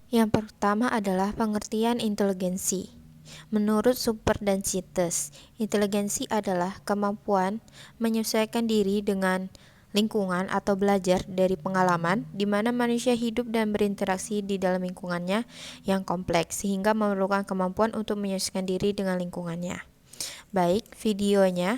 Yang pertama adalah pengertian inteligensi. Menurut Superdensitas, inteligensi adalah kemampuan menyesuaikan diri dengan lingkungan atau belajar dari pengalaman di mana manusia hidup dan berinteraksi di dalam lingkungannya yang kompleks sehingga memerlukan kemampuan untuk menyesuaikan diri dengan lingkungannya. Baik, videonya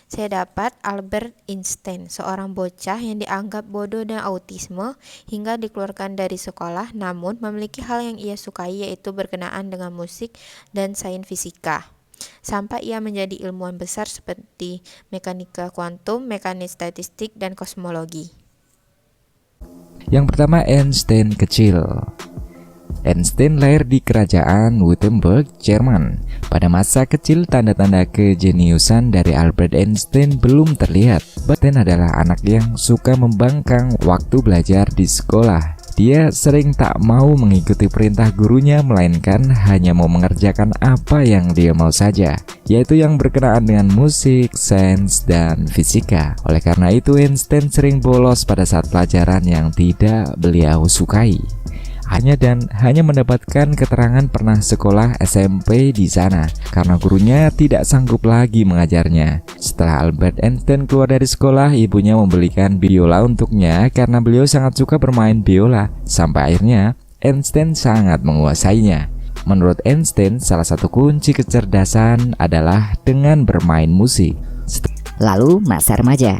saya dapat Albert Einstein, seorang bocah yang dianggap bodoh dan autisme hingga dikeluarkan dari sekolah, namun memiliki hal yang ia sukai yaitu berkenaan dengan musik dan sains fisika. Sampai ia menjadi ilmuwan besar seperti mekanika kuantum, mekanik statistik, dan kosmologi. Yang pertama, Einstein kecil. Einstein lahir di kerajaan Württemberg, Jerman. Pada masa kecil, tanda-tanda kejeniusan dari Albert Einstein belum terlihat. Einstein adalah anak yang suka membangkang waktu belajar di sekolah. Dia sering tak mau mengikuti perintah gurunya, melainkan hanya mau mengerjakan apa yang dia mau saja, yaitu yang berkenaan dengan musik, sains, dan fisika. Oleh karena itu, Einstein sering bolos pada saat pelajaran yang tidak beliau sukai. Hanya mendapatkan keterangan pernah sekolah SMP di sana karena gurunya tidak sanggup lagi mengajarnya. Setelah Albert Einstein keluar dari sekolah, ibunya membelikan biola untuknya karena beliau sangat suka bermain biola. Sampai akhirnya Einstein sangat menguasainya. Menurut Einstein, salah satu kunci kecerdasan adalah dengan bermain musik. Lalu masa remaja.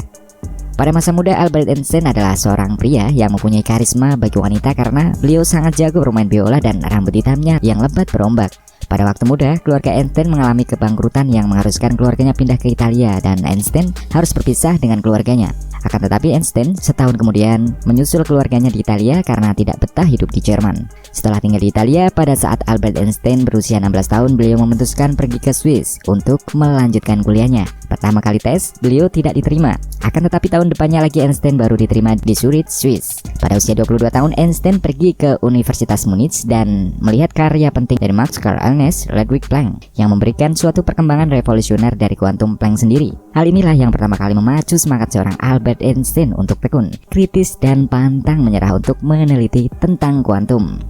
Pada masa muda, Albert Einstein adalah seorang pria yang mempunyai karisma bagi wanita karena beliau sangat jago bermain biola dan rambut hitamnya yang lebat berombak. Pada waktu muda, keluarga Einstein mengalami kebangkrutan yang mengharuskan keluarganya pindah ke Italia dan Einstein harus berpisah dengan keluarganya. Akan tetapi Einstein setahun kemudian menyusul keluarganya di Italia karena tidak betah hidup di Jerman. Setelah tinggal di Italia, pada saat Albert Einstein berusia 16 tahun, beliau memutuskan pergi ke Swiss untuk melanjutkan kuliahnya. Pertama kali tes, beliau tidak diterima. Akan tetapi tahun depannya lagi Einstein baru diterima di Zurich, Swiss. Pada usia 22 tahun, Einstein pergi ke Universitas Munich dan melihat karya penting dari Max Carl Ernst Ludwig Planck yang memberikan suatu perkembangan revolusioner dari kuantum Planck sendiri. Hal inilah yang pertama kali memacu semangat seorang Albert Einstein untuk tekun, kritis, dan pantang menyerah untuk meneliti tentang kuantum.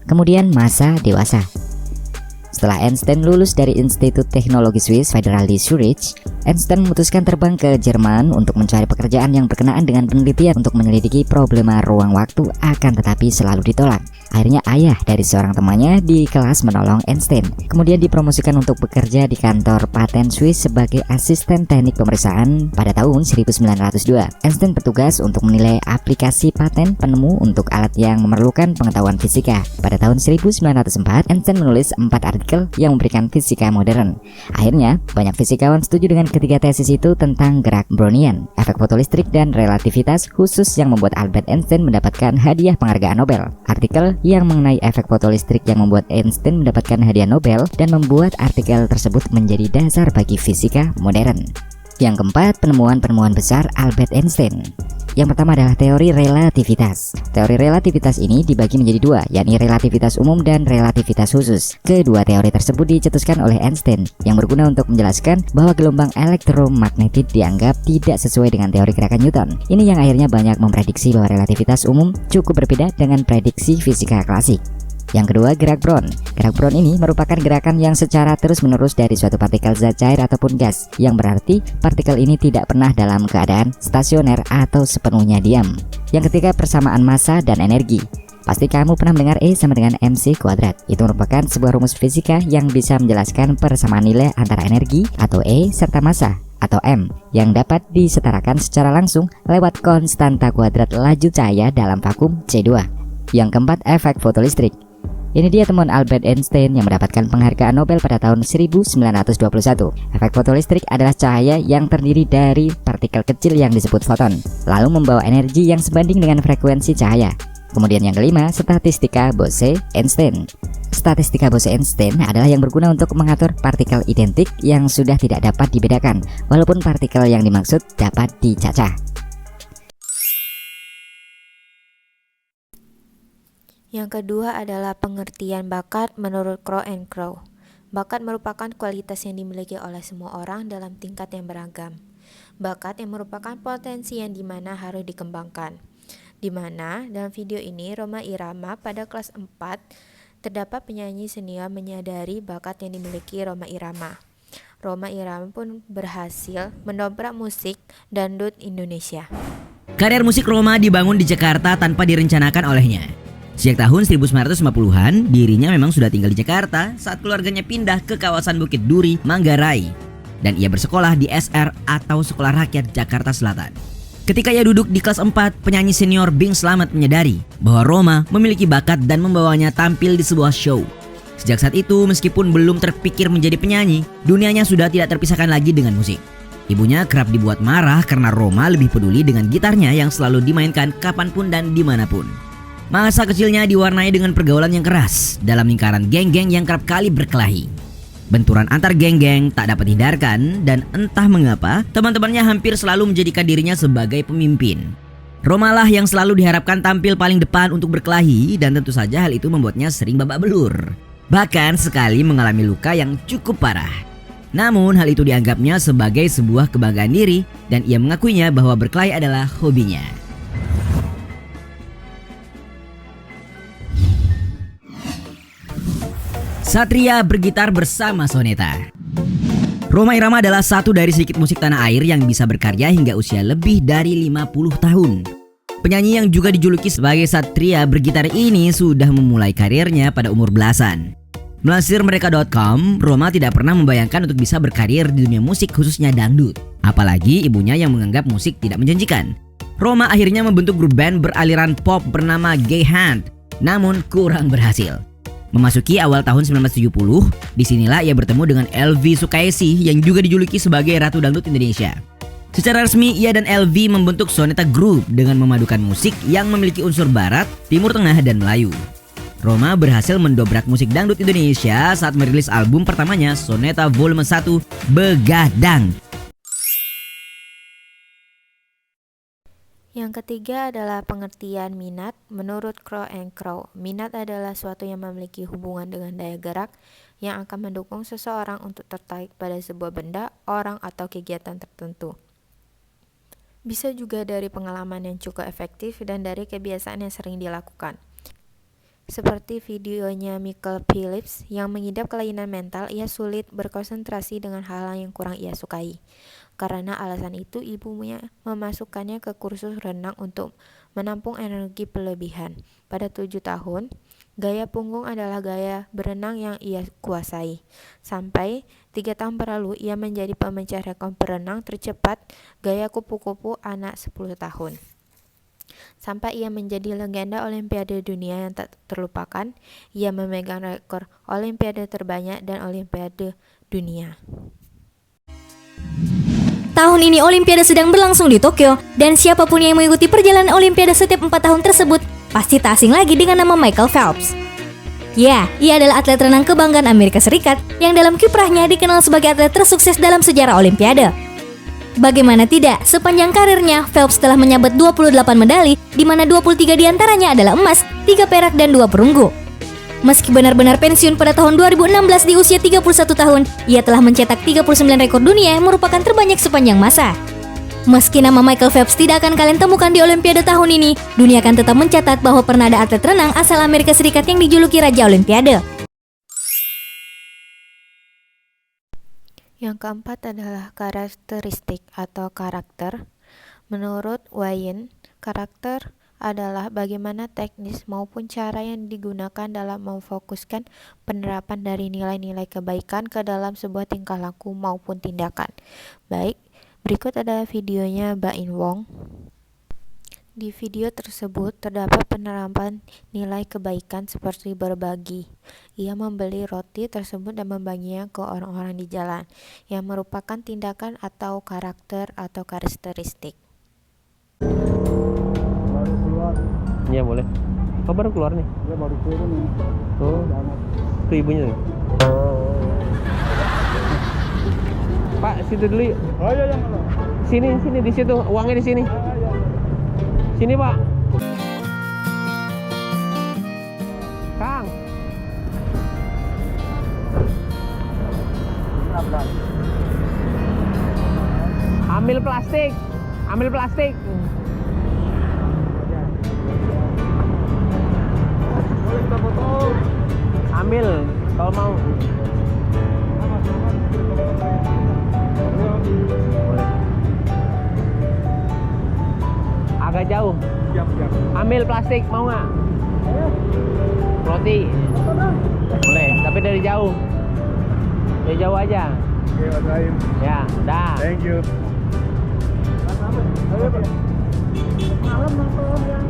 Kemudian masa dewasa. Setelah Einstein lulus dari Institut Teknologi Swiss Federal di Zurich, Einstein memutuskan terbang ke Jerman untuk mencari pekerjaan yang berkenaan dengan penelitian untuk menyelidiki problema ruang waktu, akan tetapi selalu ditolak. Akhirnya ayah dari seorang temannya di kelas menolong Einstein. Kemudian dipromosikan untuk bekerja di kantor paten Swiss sebagai asisten teknik pemeriksaan pada tahun 1902. Einstein bertugas untuk menilai aplikasi paten penemu untuk alat yang memerlukan pengetahuan fisika. Pada tahun 1904, Einstein menulis 4 artikel yang memberikan fisika modern. Akhirnya, banyak fisikawan setuju dengan ketiga tesis itu tentang gerak Brownian, efek fotolistrik, dan relativitas, khusus yang membuat Albert Einstein mendapatkan hadiah penghargaan Nobel. Artikel yang mengenai efek fotolistrik yang membuat Einstein mendapatkan hadiah Nobel dan membuat artikel tersebut menjadi dasar bagi fisika modern. Yang keempat, penemuan-penemuan besar Albert Einstein. Yang pertama adalah teori relativitas. Teori relativitas ini dibagi menjadi dua, yakni relativitas umum dan relativitas khusus. Kedua teori tersebut dicetuskan oleh Einstein yang berguna untuk menjelaskan bahwa gelombang elektromagnetik dianggap tidak sesuai dengan teori gerakan Newton. Ini yang akhirnya banyak memprediksi bahwa relativitas umum cukup berbeda dengan prediksi fisika klasik. Yang kedua, gerak Brown. Gerak Brown ini merupakan gerakan yang secara terus-menerus dari suatu partikel zat cair ataupun gas, yang berarti partikel ini tidak pernah dalam keadaan stasioner atau sepenuhnya diam. Yang ketiga, persamaan massa dan energi. Pasti kamu pernah mendengar E sama dengan mc kuadrat. Itu merupakan sebuah rumus fisika yang bisa menjelaskan persamaan nilai antara energi atau E serta massa atau M yang dapat disetarakan secara langsung lewat konstanta kuadrat laju cahaya dalam vakum C2. Yang keempat, efek fotolistrik. Ini dia temuan Albert Einstein yang mendapatkan penghargaan Nobel pada tahun 1921. Efek fotolistrik adalah cahaya yang terdiri dari partikel kecil yang disebut foton, lalu membawa energi yang sebanding dengan frekuensi cahaya. Kemudian yang kelima, statistika Bose-Einstein. Statistika Bose-Einstein adalah yang berguna untuk mengatur partikel identik yang sudah tidak dapat dibedakan, walaupun partikel yang dimaksud dapat dicacah. Yang kedua adalah pengertian bakat menurut Crow and Crow. Bakat merupakan kualitas yang dimiliki oleh semua orang dalam tingkat yang beragam. Bakat yang merupakan potensi yang dimana harus dikembangkan. di mana dalam video ini Rhoma Irama pada kelas 4 terdapat penyanyi senior menyadari bakat yang dimiliki Rhoma Irama. Rhoma Irama pun berhasil mendobrak musik dangdut Indonesia. Karir musik Rhoma dibangun di Jakarta tanpa direncanakan olehnya. Sejak tahun 1950-an, dirinya memang sudah tinggal di Jakarta saat keluarganya pindah ke kawasan Bukit Duri, Manggarai. Dan ia bersekolah di SR atau Sekolah Rakyat Jakarta Selatan. Ketika ia duduk di kelas 4, penyanyi senior Bing Slamet menyadari bahwa Rhoma memiliki bakat dan membawanya tampil di sebuah show. Sejak saat itu, meskipun belum terpikir menjadi penyanyi, dunianya sudah tidak terpisahkan lagi dengan musik. Ibunya kerap dibuat marah karena Rhoma lebih peduli dengan gitarnya yang selalu dimainkan kapanpun dan dimanapun. Masa kecilnya diwarnai dengan pergaulan yang keras dalam lingkaran geng-geng yang kerap kali berkelahi. Benturan antar geng-geng tak dapat dihindarkan dan entah mengapa teman-temannya hampir selalu menjadikan dirinya sebagai pemimpin. Rhoma lah yang selalu diharapkan tampil paling depan untuk berkelahi dan tentu saja hal itu membuatnya sering babak belur. Bahkan sekali mengalami luka yang cukup parah. Namun hal itu dianggapnya sebagai sebuah kebanggaan diri dan ia mengakuinya bahwa berkelahi adalah hobinya. Satria bergitar bersama Soneta. Rhoma Irama adalah satu dari sedikit musik tanah air yang bisa berkarya hingga usia lebih dari 50 tahun. Penyanyi yang juga dijuluki sebagai Satria bergitar ini sudah memulai karirnya pada umur belasan. Melansir mereka.com, Rhoma tidak pernah membayangkan untuk bisa berkarir di dunia musik khususnya dangdut. Apalagi ibunya yang menganggap musik tidak menjanjikan. Rhoma akhirnya membentuk grup band beraliran pop bernama Gay Hand, namun kurang berhasil. Memasuki awal tahun 1970, disinilah ia bertemu dengan Elvi Sukaesih yang juga dijuluki sebagai Ratu Dangdut Indonesia. Secara resmi, ia dan Elvi membentuk Soneta Group dengan memadukan musik yang memiliki unsur barat, timur tengah, dan Melayu. Rhoma berhasil mendobrak musik dangdut Indonesia saat merilis album pertamanya Soneta Volume 1 Begadang. Yang ketiga adalah pengertian minat. Menurut Crow and Crow, minat adalah suatu yang memiliki hubungan dengan daya gerak yang akan mendukung seseorang untuk tertarik pada sebuah benda, orang, atau kegiatan tertentu. Bisa juga dari pengalaman yang cukup efektif dan dari kebiasaan yang sering dilakukan. Seperti videonya Michael Phillips yang mengidap kelainan mental, ia sulit berkonsentrasi dengan hal yang kurang ia sukai. Karena alasan itu, ibunya memasukkannya ke kursus renang untuk menampung energi berlebihan. Pada 7 tahun, gaya punggung adalah gaya berenang yang ia kuasai. Sampai 3 tahun berlalu, ia menjadi pemecah rekor berenang tercepat gaya kupu-kupu anak 10 tahun. Sampai ia menjadi legenda Olimpiade dunia yang tak terlupakan, ia memegang rekor Olimpiade terbanyak dan Olimpiade dunia. Tahun ini Olimpiade sedang berlangsung di Tokyo, dan siapapun yang mengikuti perjalanan Olimpiade setiap 4 tahun tersebut pasti tak asing lagi dengan nama Michael Phelps. Ya, ia adalah atlet renang kebanggaan Amerika Serikat yang dalam kiprahnya dikenal sebagai atlet tersukses dalam sejarah Olimpiade. Bagaimana tidak, sepanjang karirnya Phelps telah menyabet 28 medali, di mana 23 diantaranya adalah emas, 3 perak, dan 2 perunggu. Meski benar-benar pensiun pada tahun 2016 di usia 31 tahun, ia telah mencetak 39 rekor dunia yang merupakan terbanyak sepanjang masa. Meski nama Michael Phelps tidak akan kalian temukan di Olimpiade tahun ini, dunia akan tetap mencatat bahwa pernah ada atlet renang asal Amerika Serikat yang dijuluki Raja Olimpiade. Yang keempat adalah karakteristik atau karakter. Menurut Wayne, karakter adalah bagaimana teknis maupun cara yang digunakan dalam memfokuskan penerapan dari nilai-nilai kebaikan ke dalam sebuah tingkah laku maupun tindakan. Baik, berikut adalah videonya Bain Wong. Di video tersebut terdapat penerapan nilai kebaikan seperti berbagi. Ia membeli roti tersebut dan membaginya ke orang-orang di jalan, yang merupakan tindakan atau karakter atau karakteristik. Baru keluar. Iya boleh. Oh baru keluar nih? Ya baru turun ini. Oh, itu ibunya tuh. Pak, situ dulu yuk. Oh iya yang mana? Sini di situ, uangnya di sini. Sini Pak. Kang. Ambil plastik. agak jauh. Siap. Ambil plastik mau nggak? Roti. Boleh, tapi dari jauh. Dari jauh aja. Oke, Mas Rahim. Ya, dah. Thank you. Malam nonton yang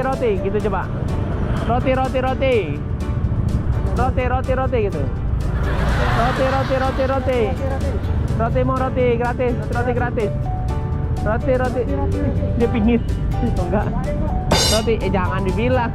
Roti gitu coba. Roti gitu. Roti mau roti gratis. Roti dia pingin. Enggak. Roti jangan dibilang.